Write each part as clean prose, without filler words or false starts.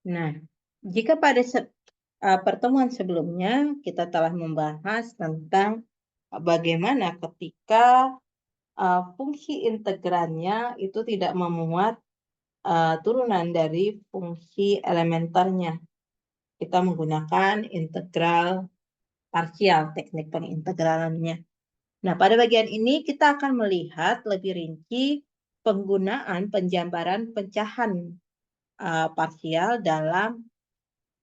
Nah, jika pada pertemuan sebelumnya kita telah membahas tentang bagaimana ketika fungsi integralnya itu tidak memuat turunan dari fungsi elementernya. Kita menggunakan integral parsial, teknik pengintegralannya. Nah, pada bagian ini kita akan melihat lebih rinci penggunaan penjambaran pecahan parsial dalam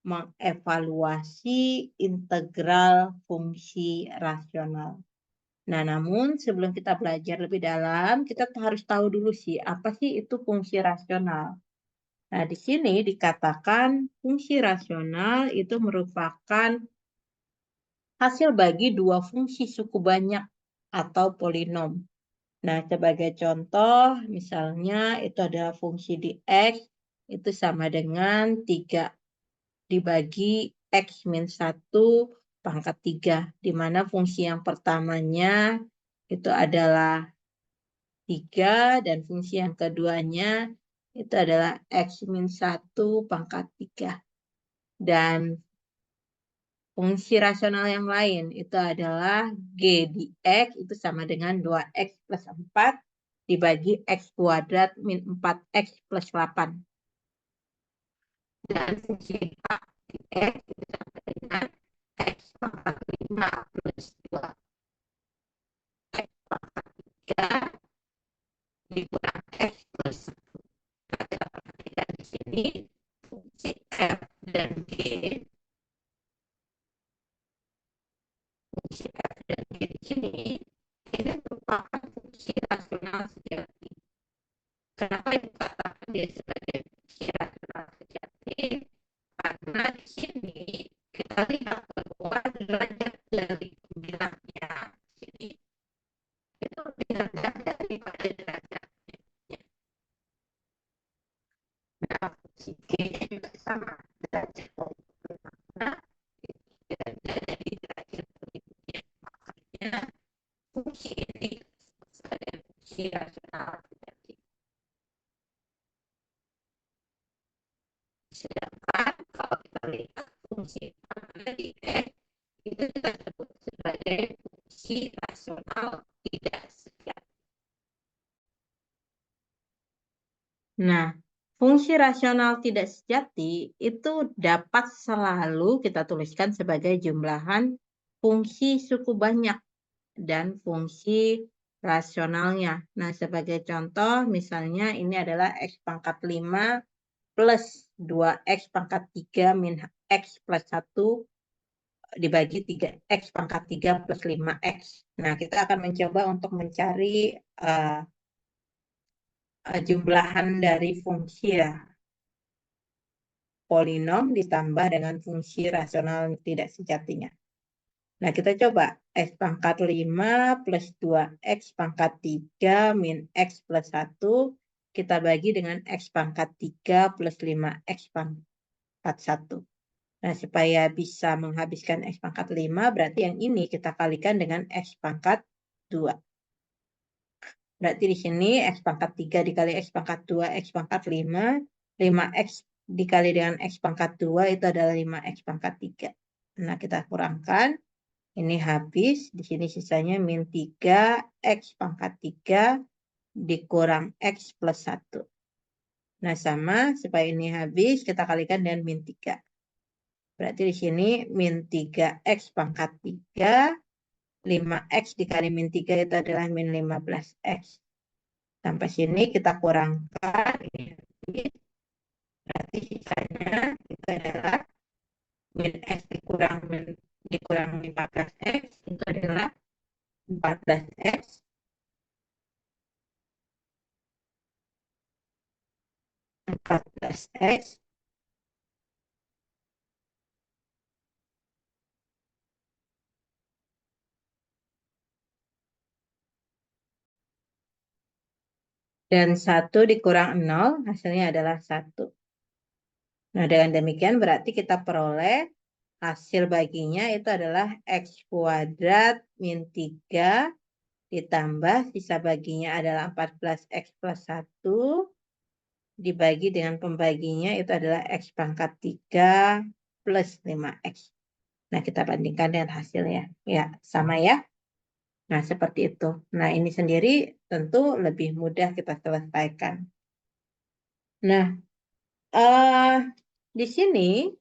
mengevaluasi integral fungsi rasional. Nah, namun sebelum kita belajar lebih dalam, kita harus tahu dulu sih, apa sih itu fungsi rasional. Nah, di sini dikatakan fungsi rasional itu merupakan hasil bagi dua fungsi suku banyak atau polinom. Nah, sebagai contoh, misalnya itu adalah fungsi di X, itu sama dengan 3 dibagi X min 1 pangkat 3, di mana fungsi yang pertamanya itu adalah 3, dan fungsi yang keduanya itu adalah X min 1 pangkat 3. Dan fungsi rasional yang lain itu adalah G di X itu sama dengan 2X plus 4 dibagi X kuadrat min 4X plus 8. Dan fungsi A di X itu sama dengan X pangkat 5 plus 2X pangkat 3 dikurang X plus 1. Nah, kita perhatikan di sini fungsi F dan G. Fungsi F dan G di sini ini merupakan fungsi rasional sejati. Kenapa dikatakan dia sebagai fungsi rasional sejati? Karena di sini kita lihat bahwa derajat dari bilangnya sini itu lebih rendah daripada derajat. Nah, fungsi G juga sama, derajat polinomnya tidak dari derajat berikutnya. Makanya fungsi ini sebagai fungsi rasional sejati. Sedangkan kalau kita lihat fungsi dari X itu kita sebut sebagai fungsi rasional tidak sejati. Nah, fungsi rasional tidak sejati itu dapat selalu kita tuliskan sebagai jumlahan fungsi suku banyak dan fungsi rasionalnya. Nah, sebagai contoh misalnya ini adalah X pangkat 5 plus 2X pangkat 3 min X plus 1 dibagi 3X pangkat 3 plus 5X. Nah, kita akan mencoba untuk mencari jumlahan dari fungsi ya. Polinom ditambah dengan fungsi rasional tidak sejatinya. Nah, kita coba X pangkat 5 plus 2X pangkat 3 min X plus 1. Kita bagi dengan X pangkat 3 plus 5X pangkat 1. Nah, supaya bisa menghabiskan X pangkat 5, berarti yang ini kita kalikan dengan X pangkat 2. Berarti di sini X pangkat 3 dikali X pangkat 2, X pangkat 5. 5X dikali dengan X pangkat 2 itu adalah 5X pangkat 3. Nah, kita kurangkan. Ini habis. Di sini sisanya min 3 X pangkat 3 dikurang X plus 1. Nah, sama. Supaya ini habis, kita kalikan dengan min 3. Berarti di sini min 3X pangkat 3. 5X dikali min 3 itu adalah min 15X. Sampai sini kita kurangkan. Ini berarti sisanya itu adalah min X dikurang 15X itu adalah 14X. 14X dan 1 dikurang 0 hasilnya adalah 1. Nah, dengan demikian berarti kita peroleh hasil baginya itu adalah X kuadrat min 3 ditambah sisa baginya adalah 14X plus 1 dibagi dengan pembaginya itu adalah X pangkat 3 plus 5X. Nah, kita bandingkan dengan hasilnya. Ya, sama ya. Nah, seperti itu. Nah, ini sendiri tentu lebih mudah kita selesaikan. Nah, di sini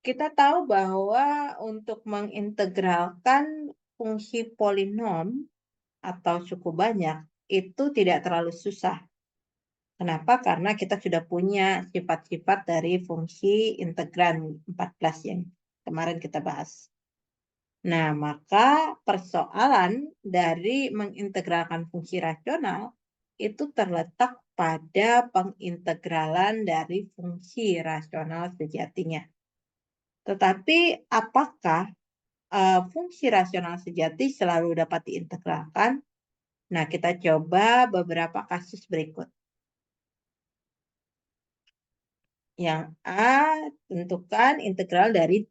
kita tahu bahwa untuk mengintegralkan fungsi polinom atau suku banyak itu tidak terlalu susah. Kenapa? Karena kita sudah punya sifat-sifat dari fungsi integran 14 yang kemarin kita bahas. Nah, maka persoalan dari mengintegralkan fungsi rasional itu terletak pada pengintegralan dari fungsi rasional sejatinya. Tetapi apakah fungsi rasional sejati selalu dapat diintegralkan? Nah, kita coba beberapa kasus berikut. Yang A, tentukan integral dari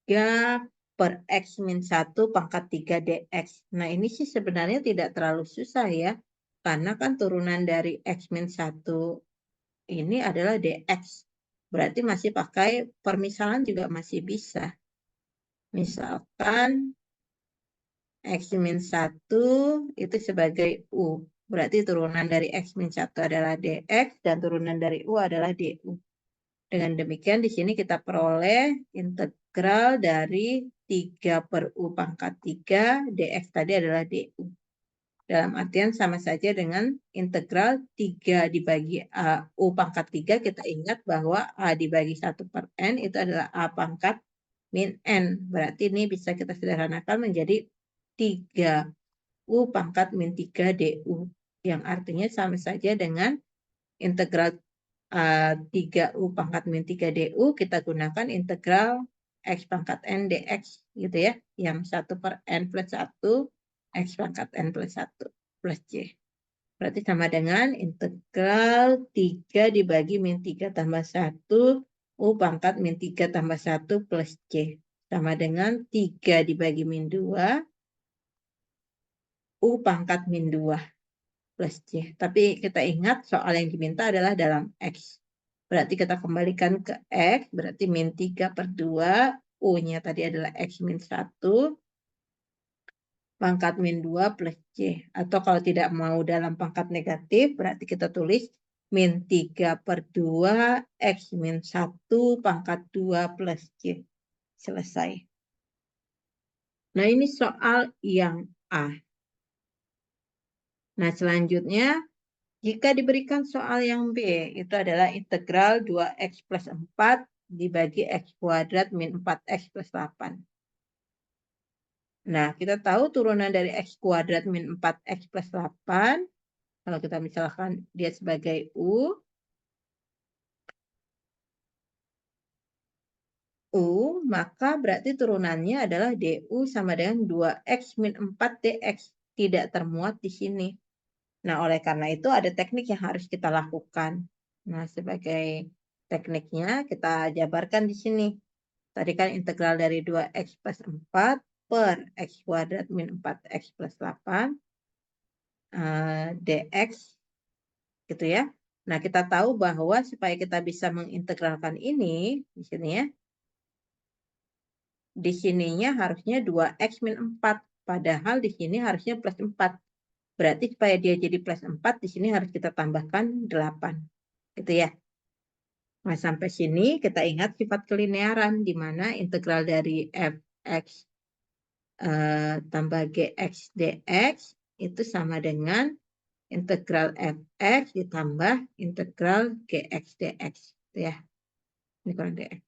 3 per X min 1 pangkat 3 dx. Nah, ini sih sebenarnya tidak terlalu susah ya. Karena kan turunan dari X min 1 ini adalah dx. Berarti masih pakai permisalan juga masih bisa. Misalkan X min 1 itu sebagai U. Berarti turunan dari X min 1 adalah dx dan turunan dari U adalah du. Dengan demikian di sini kita peroleh integral dari 3 per U pangkat 3 dx tadi adalah du. Dalam artian sama saja dengan integral 3 dibagi U pangkat 3, kita ingat bahwa A dibagi 1 per N itu adalah A pangkat min N. Berarti ini bisa kita sederhanakan menjadi 3 U pangkat min 3 du. Yang artinya sama saja dengan integral 3U pangkat min 3 du, kita gunakan integral X pangkat N dx gitu ya. Yang 1 per N plus 1, X pangkat N plus 1 plus C. Berarti sama dengan integral 3 dibagi min 3 tambah 1, U pangkat min 3 tambah 1 plus C. Sama dengan 3 dibagi min 2, U pangkat min 2 plus C. Tapi kita ingat soal yang diminta adalah dalam X. Berarti kita kembalikan ke X, berarti min 3 per 2, U-nya tadi adalah X min 1, pangkat min 2 plus C. Atau kalau tidak mau dalam pangkat negatif, berarti kita tulis min 3 per 2, X min 1, pangkat 2 plus C. Selesai. Nah, ini soal yang A. Nah, selanjutnya, jika diberikan soal yang B, itu adalah integral 2x plus 4 dibagi x kuadrat min 4x plus 8. Nah, kita tahu turunan dari x kuadrat min 4x plus 8. Kalau kita misalkan dia sebagai U, maka berarti turunannya adalah du sama dengan 2x min 4 dx. Tidak termuat di sini. Nah, oleh karena itu ada teknik yang harus kita lakukan. Nah, sebagai tekniknya kita jabarkan di sini. Tadi kan integral dari 2x plus 4 per x kuadrat min 4x plus 8 dx gitu ya. Nah, kita tahu bahwa supaya kita bisa mengintegralkan ini di sini ya. Di sininya harusnya 2x min 4, padahal di sini harusnya plus 4. Berarti supaya dia jadi plus 4 di sini harus kita tambahkan 8. Gitu ya. Nah, sampai sini kita ingat sifat kelinearan di mana integral dari fx tambah gx dx itu sama dengan integral fx ditambah integral gx dx. Gitu ya. Ini kurang dx.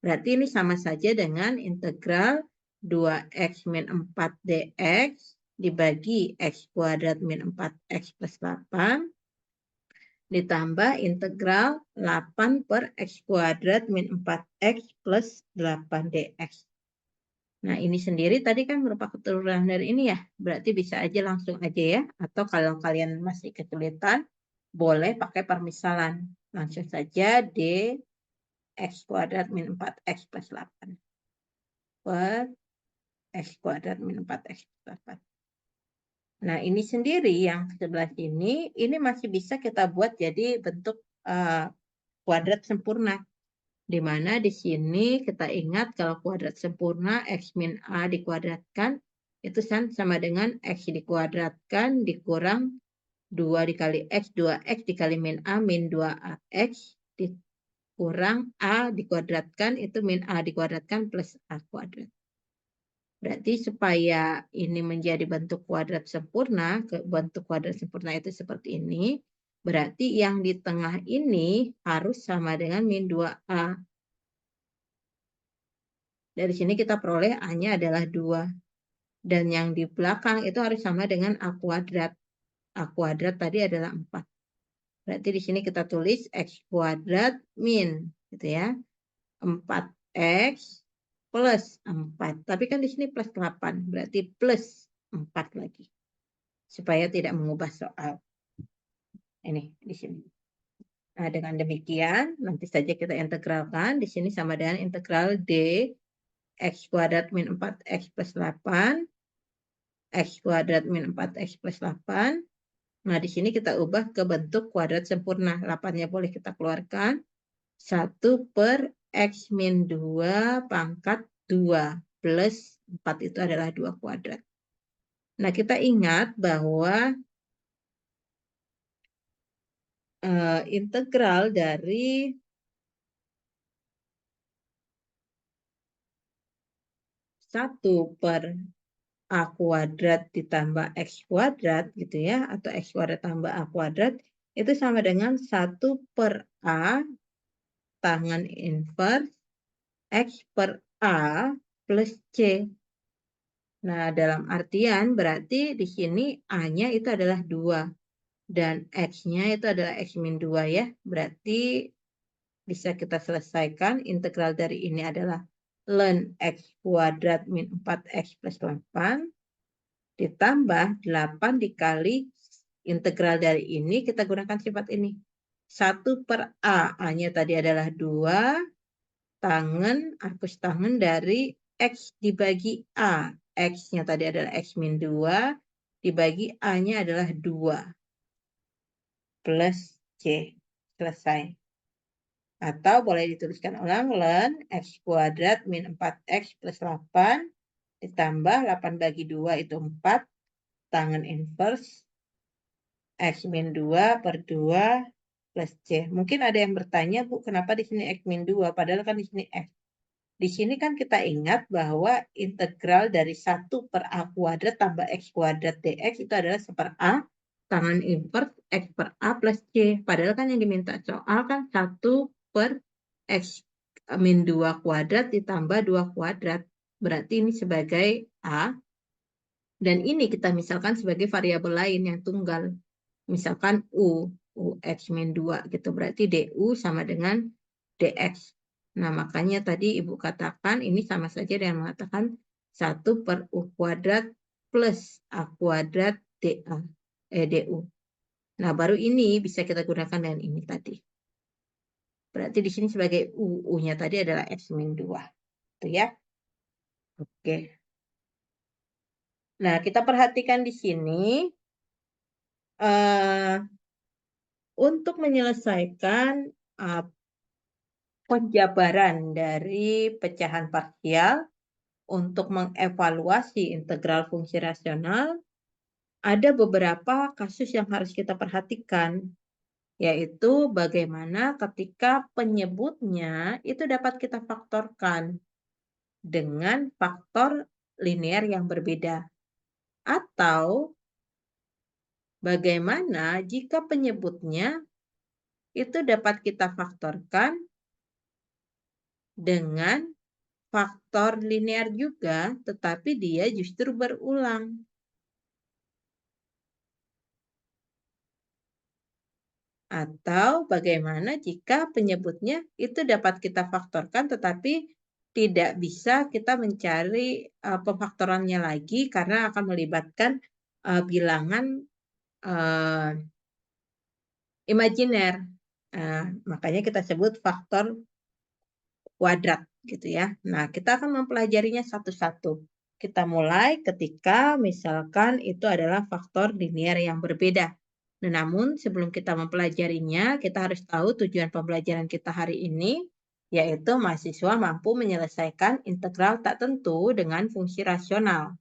Berarti ini sama saja dengan integral 2x min 4 dx dibagi x kuadrat min 4x plus 8 ditambah integral 8 per x kuadrat min 4x plus 8 dx. Nah, ini sendiri tadi kan merupakan turunan dari ini ya. Berarti bisa aja langsung aja ya. Atau kalau kalian masih kesulitan, boleh pakai permisalan. Langsung saja d x kuadrat min 4x plus 8 per x kuadrat min 4x plus 8. Nah, ini sendiri yang sebelah sini, ini masih bisa kita buat jadi bentuk kuadrat sempurna. Di mana di sini kita ingat kalau kuadrat sempurna X min A dikuadratkan, itu sama dengan X dikuadratkan dikurang 2 dikali X, 2X dikali min A, min 2AX, dikurang A dikuadratkan, itu min A dikuadratkan plus A kuadrat. Berarti supaya ini menjadi bentuk kuadrat sempurna, bentuk kuadrat sempurna itu seperti ini, berarti yang di tengah ini harus sama dengan min 2A. Dari sini kita peroleh A-nya adalah 2. Dan yang di belakang itu harus sama dengan A kuadrat. A kuadrat tadi adalah 4. Berarti di sini kita tulis X kuadrat min, gitu ya. 4X plus 4. Tapi kan di sini plus 8. Berarti plus 4 lagi. Supaya tidak mengubah soal. Ini di sini. Nah, dengan demikian, nanti saja kita integralkan. Di sini sama dengan integral D X kuadrat min 4X plus 8. X kuadrat min 4X plus 8. Nah, di sini kita ubah ke bentuk kuadrat sempurna. 8-nya boleh kita keluarkan. 1 per X min 2 pangkat 2 plus 4 itu adalah 2 kuadrat. Nah, kita ingat bahwa integral dari 1 per A kuadrat ditambah X kuadrat gitu ya, atau X kuadrat tambah A kuadrat itu sama dengan 1 per A tangen inverse X per A plus C. Nah, dalam artian berarti di sini A-nya itu adalah 2 dan X-nya itu adalah X min 2 ya. Berarti bisa kita selesaikan integral dari ini adalah ln X kuadrat min 4X plus 8 ditambah 8 dikali integral dari ini kita gunakan sifat ini. 1 per A, A-nya tadi adalah 2, tangen, hapus tangen dari X dibagi A. X-nya tadi adalah X min 2, dibagi A-nya adalah 2. Plus C. Selesai. Atau boleh dituliskan ulang, ln X kuadrat min 4X plus 8, ditambah 8 bagi 2 itu 4, tangen inverse X min 2 per 2 plus C. Mungkin ada yang bertanya, Bu, kenapa di sini X min 2? Padahal kan di sini X. Di sini kan kita ingat bahwa integral dari 1 per A kuadrat tambah X kuadrat dx itu adalah 1 per A tangen inverse X per A plus C. Padahal kan yang diminta soal kan 1 per X min 2 kuadrat ditambah 2 kuadrat. Berarti ini sebagai A. Dan ini kita misalkan sebagai variabel lain yang tunggal. Misalkan U X min 2 gitu. Berarti DU sama dengan DX. Nah, makanya tadi Ibu katakan ini sama saja dengan mengatakan 1 per U kuadrat plus A kuadrat DU. Nah, baru ini bisa kita gunakan dengan ini tadi. Berarti di sini sebagai U-nya tadi adalah X min 2. Itu ya. Oke. Nah, kita perhatikan di sini. Untuk menyelesaikan penjabaran dari pecahan parsial untuk mengevaluasi integral fungsi rasional, ada beberapa kasus yang harus kita perhatikan, yaitu bagaimana ketika penyebutnya itu dapat kita faktorkan dengan faktor linear yang berbeda. Atau bagaimana jika penyebutnya itu dapat kita faktorkan dengan faktor linear juga, tetapi dia justru berulang. Atau bagaimana jika penyebutnya itu dapat kita faktorkan, tetapi tidak bisa kita mencari pemfaktorannya lagi karena akan melibatkan bilangan imajiner. Makanya kita sebut faktor kuadrat gitu ya. Nah, kita akan mempelajarinya satu-satu. Kita mulai ketika misalkan itu adalah faktor linear yang berbeda. Nah, namun sebelum kita mempelajarinya, kita harus tahu tujuan pembelajaran kita hari ini, yaitu mahasiswa mampu menyelesaikan integral tak tentu dengan fungsi rasional.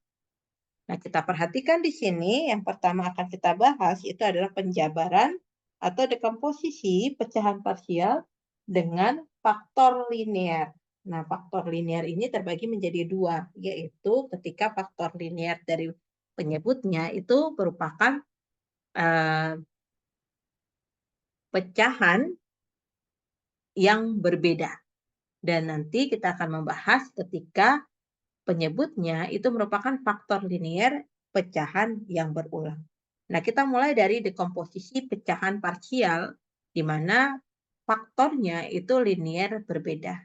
Nah, kita perhatikan di sini, yang pertama akan kita bahas itu adalah penjabaran atau dekomposisi pecahan parsial dengan faktor linear. Nah, faktor linear ini terbagi menjadi dua, yaitu ketika faktor linear dari penyebutnya itu merupakan pecahan yang berbeda. Dan nanti kita akan membahas ketika penyebutnya itu merupakan faktor linear pecahan yang berulang. Nah, kita mulai dari dekomposisi pecahan parsial, di mana faktornya itu linear berbeda.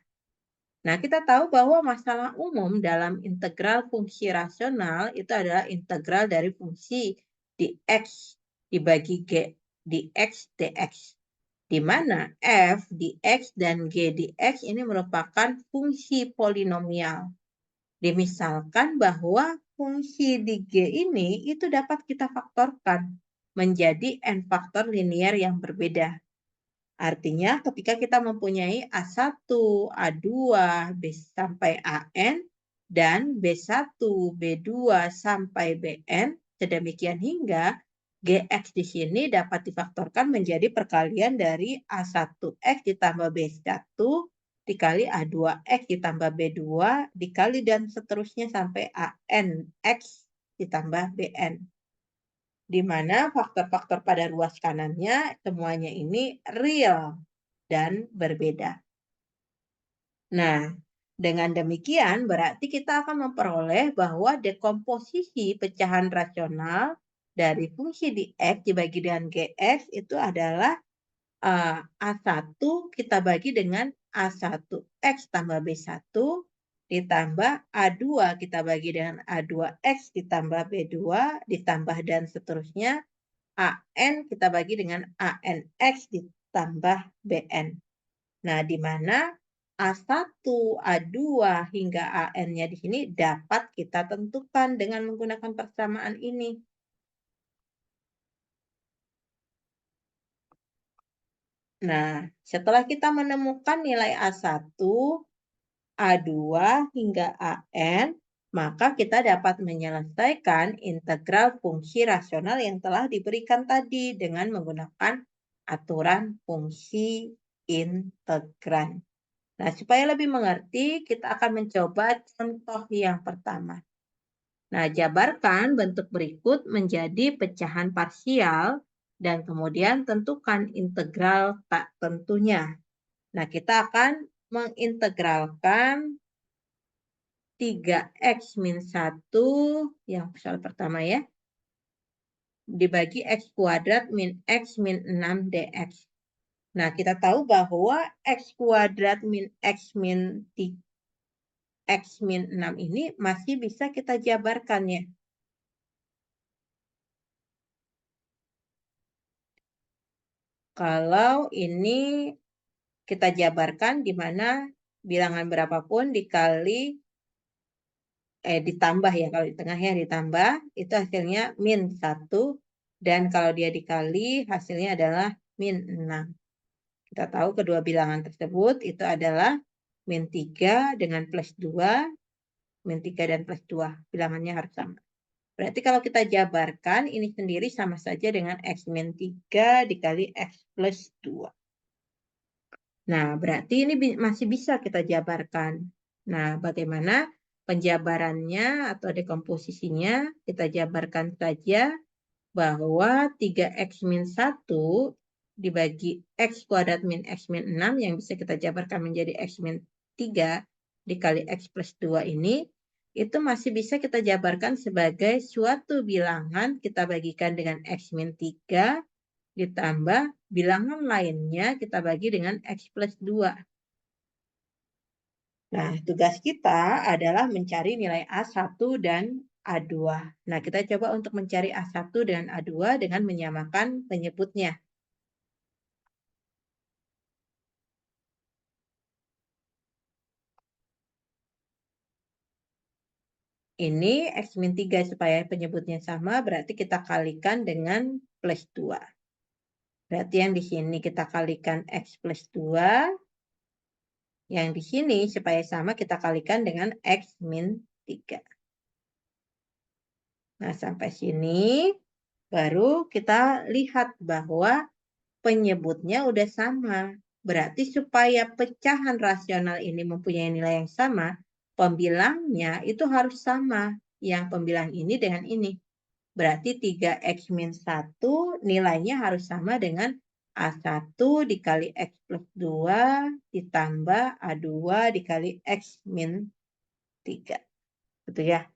Nah, kita tahu bahwa masalah umum dalam integral fungsi rasional itu adalah integral dari fungsi dx dibagi g dx dx, di mana f dx dan g dx ini merupakan fungsi polinomial. Dimisalkan bahwa fungsi di G ini itu dapat kita faktorkan menjadi n faktor linear yang berbeda. Artinya ketika kita mempunyai A1, A2, B sampai AN, dan B1, B2 sampai BN, sedemikian hingga GX di sini dapat difaktorkan menjadi perkalian dari A1X ditambah B1 dikali A2X ditambah B2 dikali dan seterusnya sampai ANX ditambah BN, di mana faktor-faktor pada ruas kanannya semuanya ini real dan berbeda. Nah, dengan demikian berarti kita akan memperoleh bahwa dekomposisi pecahan rasional dari fungsi di X dibagi dengan GX itu adalah A1 kita bagi dengan A1X tambah B1 ditambah A2 kita bagi dengan A2X ditambah B2 ditambah dan seterusnya AN kita bagi dengan ANX ditambah BN. Nah, di mana A1, A2 hingga AN-nya di sini dapat kita tentukan dengan menggunakan persamaan ini. Nah, setelah kita menemukan nilai A1, A2 hingga AN, maka kita dapat menyelesaikan integral fungsi rasional yang telah diberikan tadi dengan menggunakan aturan fungsi integran. Nah, supaya lebih mengerti, kita akan mencoba contoh yang pertama. Nah, jabarkan bentuk berikut menjadi pecahan parsial dan kemudian tentukan integral tak tentunya. Nah, kita akan mengintegralkan 3x min 1, yang soal pertama ya, dibagi x kuadrat min x min 6 dx. Nah, kita tahu bahwa x kuadrat min x min 6 ini masih bisa kita jabarkan ya. Kalau ini kita jabarkan di mana bilangan berapapun dikali ditambah ya, kalau di tengahnya ditambah itu hasilnya min 1, dan kalau dia dikali hasilnya adalah min 6. Kita tahu kedua bilangan tersebut itu adalah min 3 dengan plus 2, min 3 dan plus 2, bilangannya harus sama. Berarti kalau kita jabarkan ini sendiri sama saja dengan x min 3 dikali x plus 2. Nah, berarti ini masih bisa kita jabarkan. Nah, bagaimana penjabarannya atau dekomposisinya? Kita jabarkan saja bahwa 3x min 1 dibagi x kuadrat min x min 6 yang bisa kita jabarkan menjadi x min 3 dikali x plus 2 ini, itu masih bisa kita jabarkan sebagai suatu bilangan kita bagikan dengan x min 3 ditambah bilangan lainnya kita bagi dengan x plus 2. Nah, tugas kita adalah mencari nilai A1 dan A2. Nah, kita coba untuk mencari A1 dan A2 dengan menyamakan penyebutnya. Ini X min 3 supaya penyebutnya sama, berarti kita kalikan dengan plus 2. Berarti yang di sini kita kalikan X plus 2. Yang di sini supaya sama kita kalikan dengan X min 3. Nah, sampai sini baru kita lihat bahwa penyebutnya udah sama. Berarti supaya pecahan rasional ini mempunyai nilai yang sama, pembilangnya itu harus sama. Yang pembilang ini dengan ini. Berarti 3x-1 nilainya harus sama dengan A1 dikali X plus 2 ditambah A2 dikali X min 3. Gitu ya.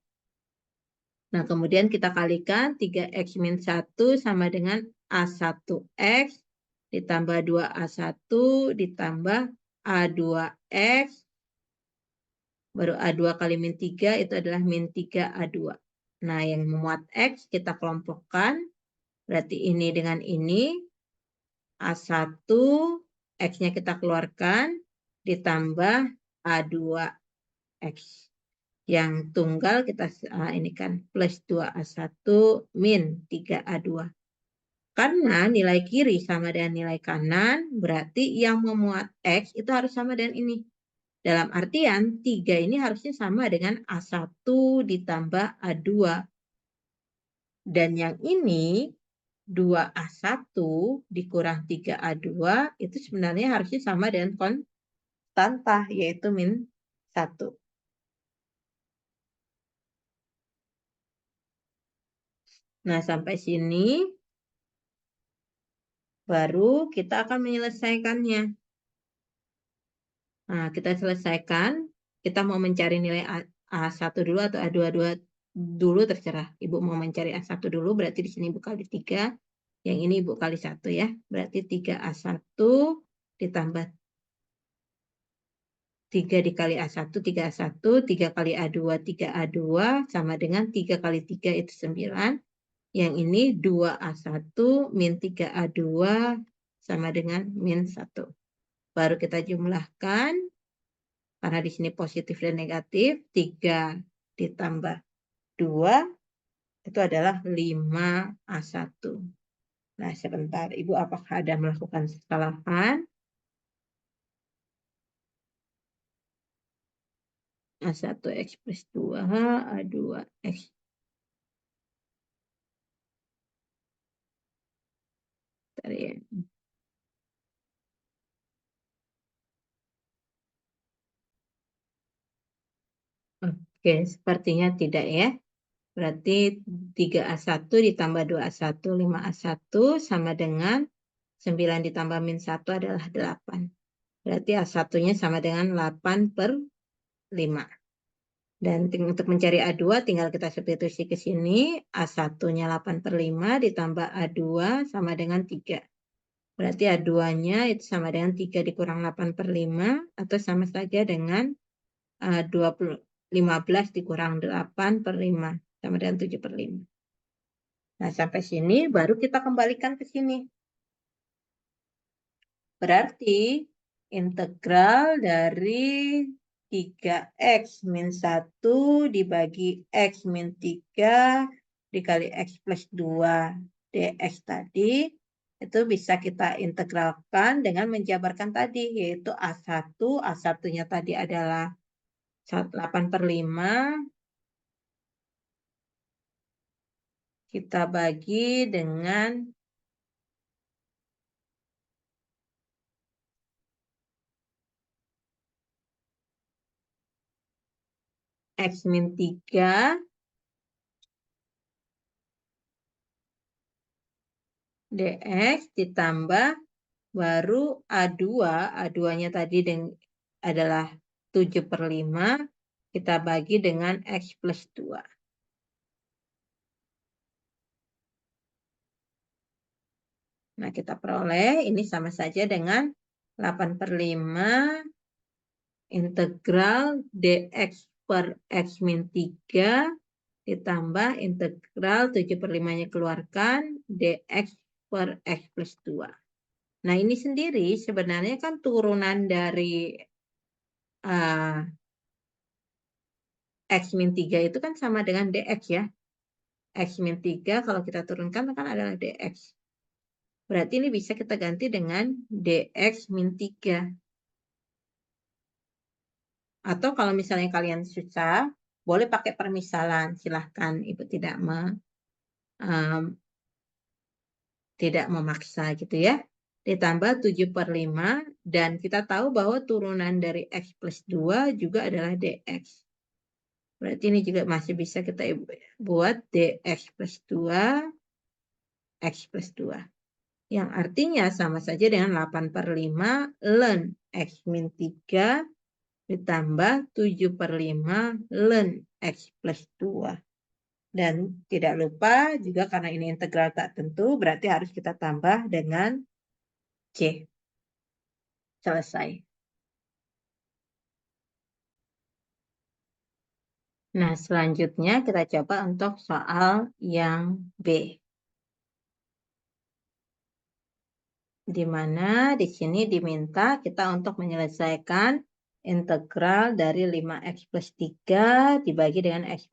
Nah, kemudian kita kalikan 3x min 1 sama dengan A1x ditambah 2A1 ditambah A2x. Baru A2 kali min 3 itu adalah min 3A2. Nah, yang memuat X kita kelompokkan. Berarti ini dengan ini. A1, X-nya kita keluarkan. Ditambah A2X. Yang tunggal kita ini kan plus 2A1 min 3A2. Karena nilai kiri sama dengan nilai kanan, berarti yang memuat X itu harus sama dengan ini. Dalam artian 3 ini harusnya sama dengan A1 ditambah A2. Dan yang ini 2A1 dikurang 3A2 itu sebenarnya harusnya sama dengan konstanta, yaitu min 1. Nah, sampai sini baru kita akan menyelesaikannya. Nah, kita selesaikan. Kita mau mencari nilai A1 dulu atau A2 dulu, terserah. Ibu mau mencari A1 dulu, berarti di sini Ibu kali 3. Yang ini Ibu kali 1 ya. Berarti 3A1 ditambah 3 dikali A1, 3A1, 3 kali A2, 3A2, sama dengan 3 kali 3 itu 9. Yang ini 2A1 min 3A2 sama dengan min 1. Baru kita jumlahkan. Karena di sini positif dan negatif, 3 ditambah 2 itu adalah 5A1. Nah, sebentar. Ibu apakah ada melakukan kesalahan? A1X plus 2, A2X. Bentar ya. Oke, sepertinya tidak ya. Berarti 3A1 ditambah 2A1, 5A1 sama dengan 9 ditambah min 1 adalah 8. Berarti A1-nya sama dengan 8 per 5. Dan untuk mencari A2 tinggal kita substitusi ke sini. A1-nya 8 per 5 ditambah A2 sama dengan 3. Berarti A2-nya itu sama dengan 3 dikurang 8 per 5 atau sama saja dengan 15 dikurang 8 per 5 sama dengan 7 per 5. Nah, sampai sini baru kita kembalikan ke sini. Berarti integral dari 3x min 1 dibagi x min 3 dikali x plus 2 dx tadi itu bisa kita integralkan dengan menjabarkan tadi, yaitu A1. A1-nya tadi adalah 8 per 5. Kita bagi dengan x min 3 dx ditambah baru A2. A2-nya tadi adalah 7 per 5. Kita bagi dengan x plus 2. Nah, kita peroleh ini sama saja dengan 8 per 5 integral dx per x min 3 ditambah integral 7 per 5-nya keluarkan dx per x plus 2. Nah, ini sendiri sebenarnya kan turunan dari X min 3 itu kan sama dengan dx ya. X min 3 kalau kita turunkan kan adalah dx. Berarti ini bisa kita ganti dengan dx min 3. Atau kalau misalnya kalian susah, boleh pakai permisalan. Silahkan, Ibu tidak memaksa gitu ya. Ditambah 7/5 dan kita tahu bahwa turunan dari X plus 2 juga adalah dx. Berarti ini juga masih bisa kita buat dx plus 2 X plus 2. Yang artinya sama saja dengan 8/5 ln X min 3 ditambah 7/5 ln X plus 2. Dan tidak lupa juga karena ini integral tak tentu, berarti harus kita tambah dengan C. Selesai. Nah, selanjutnya kita coba untuk soal yang B. Di mana di sini diminta kita untuk menyelesaikan integral dari 5x plus 3 dibagi dengan x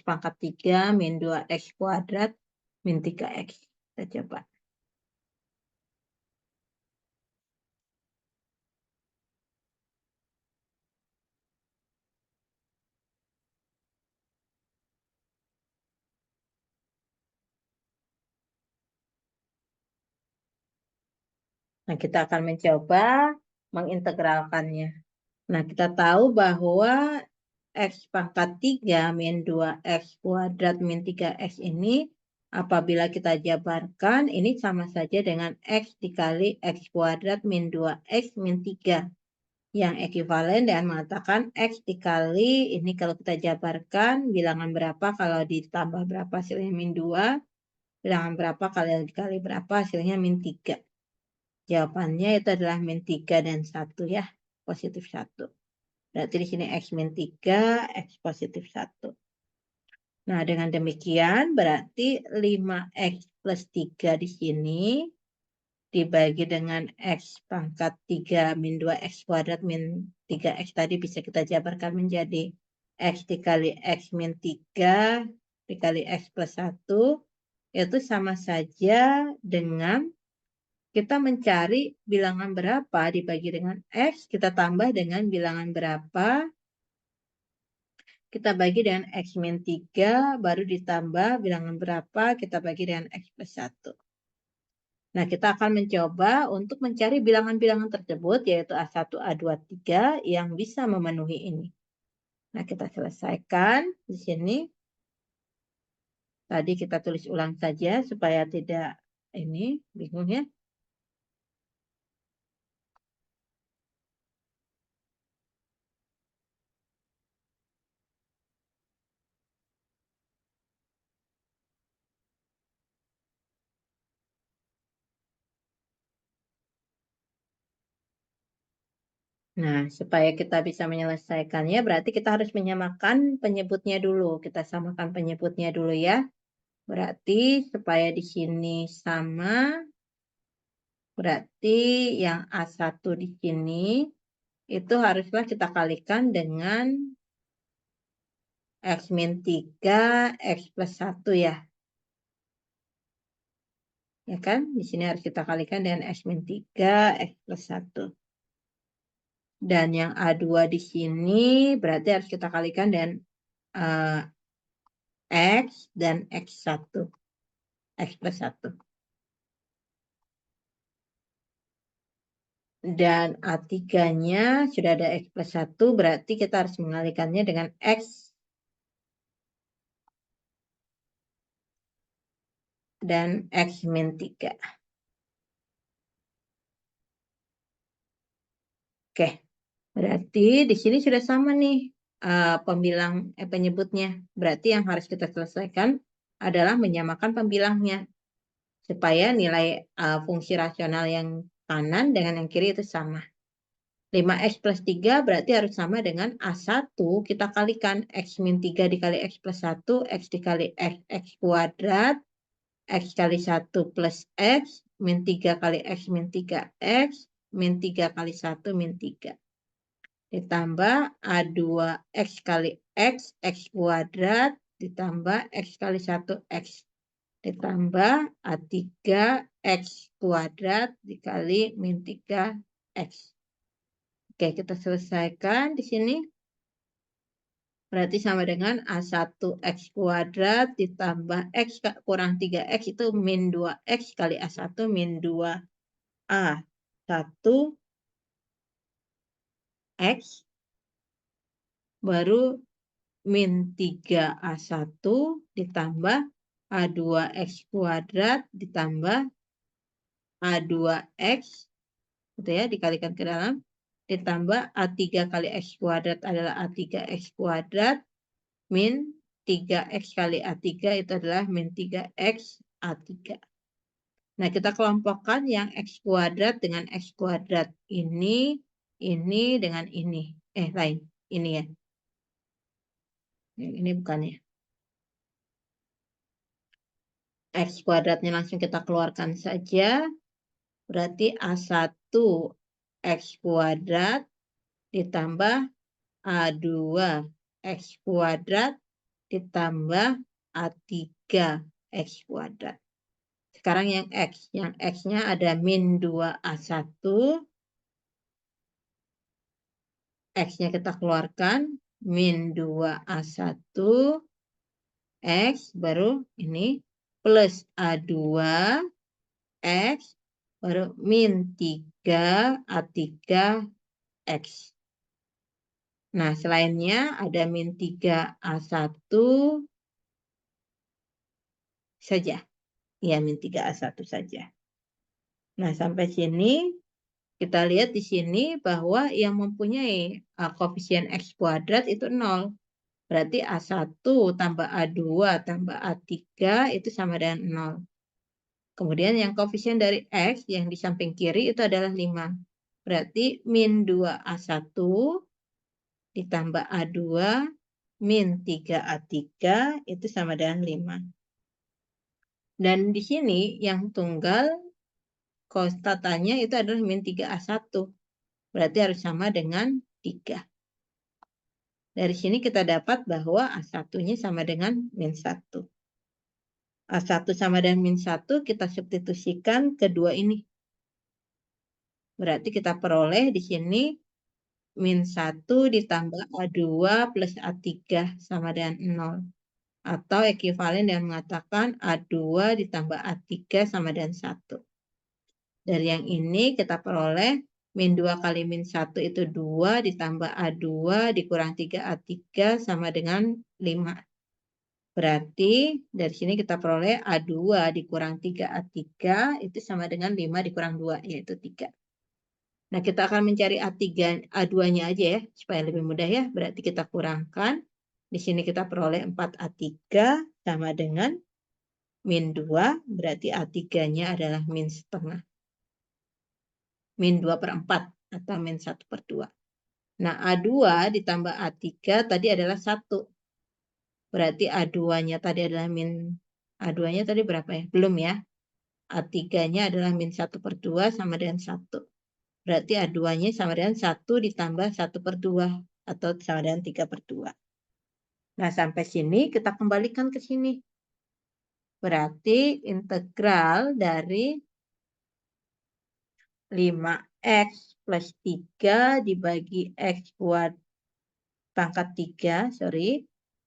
pangkat 3 min 2x kuadrat min 3x. Kita coba. Nah, kita akan mencoba mengintegralkannya. Nah, kita tahu bahwa x pangkat 3 min 2x kuadrat min 3x ini apabila kita jabarkan ini sama saja dengan x dikali x kuadrat min 2x min 3 yang ekuivalen dengan mengatakan x dikali ini kalau kita jabarkan bilangan berapa kalau ditambah berapa hasilnya min 2, bilangan berapa kali dikali berapa hasilnya min 3. Jawabannya itu adalah min 3 dan 1 ya, positif 1. Berarti di sini X min 3, X positif 1. Nah, dengan demikian berarti 5X plus 3 di sini dibagi dengan X pangkat 3 min 2X kuadrat min 3X tadi bisa kita jabarkan menjadi X dikali X min 3 dikali X plus 1 itu sama saja dengan kita mencari bilangan berapa dibagi dengan X, kita tambah dengan bilangan berapa, kita bagi dengan X min 3, baru ditambah bilangan berapa, kita bagi dengan X plus 1. Nah, kita akan mencoba untuk mencari bilangan-bilangan tersebut, yaitu A1, A2, A3 yang bisa memenuhi ini. Nah, kita selesaikan di sini. Tadi kita tulis ulang saja supaya tidak ini bingung ya. Nah, supaya kita bisa menyelesaikannya, berarti kita harus menyamakan penyebutnya dulu. Kita samakan penyebutnya dulu ya. Berarti supaya di sini sama, berarti yang A1 di sini itu haruslah kita kalikan dengan X min 3, X plus 1 ya. Ya kan? Di sini harus kita kalikan dengan X min 3, X plus 1. Dan yang A2 di sini berarti harus kita kalikan dengan X dan X1. X plus 1. Dan A3-nya sudah ada X plus 1, berarti kita harus mengalihkannya dengan X dan X min 3. Oke, berarti di sini sudah sama nih penyebutnya. Berarti yang harus kita selesaikan adalah menyamakan pembilangnya. Supaya nilai fungsi rasional yang kanan dengan yang kiri itu sama. 5x plus 3 berarti harus sama dengan A1 kita kalikan X min 3 dikali X plus 1, X dikali X, X kuadrat, X kali 1 plus X, min 3 kali X min 3X, min 3 kali 1 min 3. ditambah A2X kali X kuadrat, ditambah X kali 1X, ditambah A3X kuadrat dikali min 3X. Oke, kita selesaikan di sini. Berarti sama dengan A1X kuadrat ditambah X kurang 3X itu min 2X kali A1 min 2A1X baru min 3A1 ditambah A2X kuadrat ditambah A2X gitu ya, dikalikan ke dalam, ditambah A3 kali X kuadrat adalah A3X kuadrat min 3X kali A3 itu adalah min 3X A3. Nah, kita kelompokkan yang X kuadrat dengan X kuadrat. Ini dengan ini. Lain. Ini ya. Ini bukan ya. X kuadratnya langsung kita keluarkan saja. Berarti A1 X kuadrat ditambah A2 X kuadrat ditambah A3 X kuadrat. Sekarang yang X-nya ada min 2A1. X-nya kita keluarkan. Min 2A1. X baru ini plus A2 X baru min 3A3 X. Nah, selainnya ada min 3A1 saja. Ya, min 3A1 saja. Nah, sampai sini kita lihat di sini bahwa yang mempunyai koefisien X kuadrat itu 0. Berarti A1 tambah A2 tambah A3 itu sama dengan 0. Kemudian yang koefisien dari X yang di samping kiri itu adalah 5. Berarti min 2A1 ditambah A2 min 3A3 itu sama dengan 5. Dan di sini yang tunggal konstantannya itu adalah min 3A1. Berarti harus sama dengan 3. Dari sini kita dapat bahwa A1-nya sama dengan min 1. A1 sama dengan min 1 kita substitusikan kedua ini. Berarti kita peroleh di sini min 1 ditambah A2 plus A3 sama dengan 0. Atau ekuivalen dengan mengatakan A2 ditambah A3 sama dengan 1. Dari yang ini kita peroleh min 2 kali min 1 itu 2 ditambah A2 dikurang 3A3 sama dengan 5. Berarti dari sini kita peroleh A2 dikurang 3A3 itu sama dengan 5 dikurang 2 yaitu 3. Nah, kita akan mencari A2-nya aja ya supaya lebih mudah ya. Berarti kita kurangkan. Di sini kita peroleh 4A3 sama dengan min 2. Berarti A3-nya adalah min setengah. Min 2/4 atau min 1/2. Nah, A2 ditambah A3 tadi adalah 1. Berarti A2-nya tadi adalah min, A2-nya tadi berapa ya? Belum ya. A3-nya adalah min 1/2 sama dengan 1. Berarti A2-nya sama dengan 1 ditambah 1/2 atau sama dengan 3/2. Nah, sampai sini kita kembalikan ke sini. Berarti integral dari 5X plus 3 dibagi X kuadrat pangkat 3,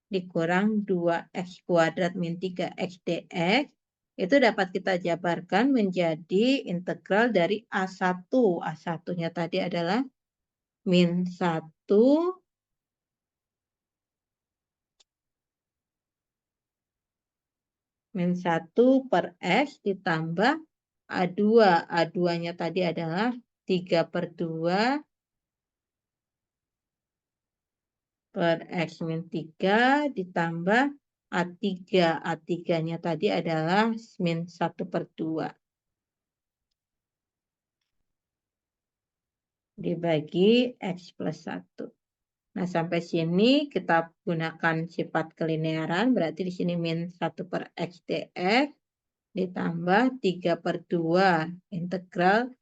dikurang 2X kuadrat min 3X dx, itu dapat kita jabarkan menjadi integral dari A1. A1-nya tadi adalah min 1 per X ditambah A2. A2-nya tadi adalah 3/2 per X min 3 ditambah A3. A3-nya tadi adalah min 1/2. Dibagi X plus 1. Nah, sampai sini kita gunakan sifat kelinearan. Berarti di sini min 1 per X dx ditambah 3/2 integral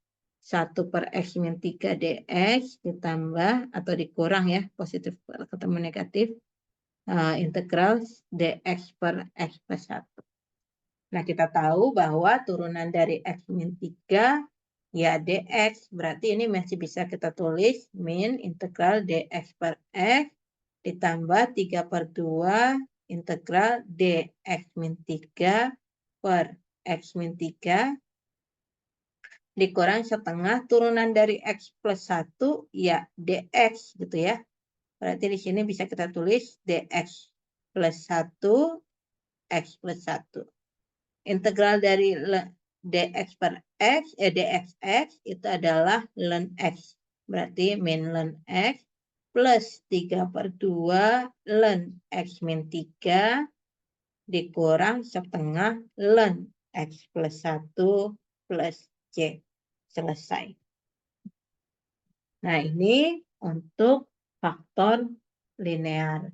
1 per X min 3 dx ditambah atau dikurang ya, positif ketemu negatif, integral dx per X plus 1. Nah, kita tahu bahwa turunan dari X min 3 ya dx, berarti ini masih bisa kita tulis min integral dx per X ditambah 3 per 2 integral dx min 3 per X min 3 dikurang setengah turunan dari X plus 1 ya dx gitu ya. Berarti di sini bisa kita tulis dx plus 1 X plus 1. Integral dari dx per X, dxx itu adalah ln X. Berarti min ln X plus 3 per 2 ln X min 3 dikurang setengah ln X plus 1 plus C. Selesai. Nah, ini untuk faktor linear.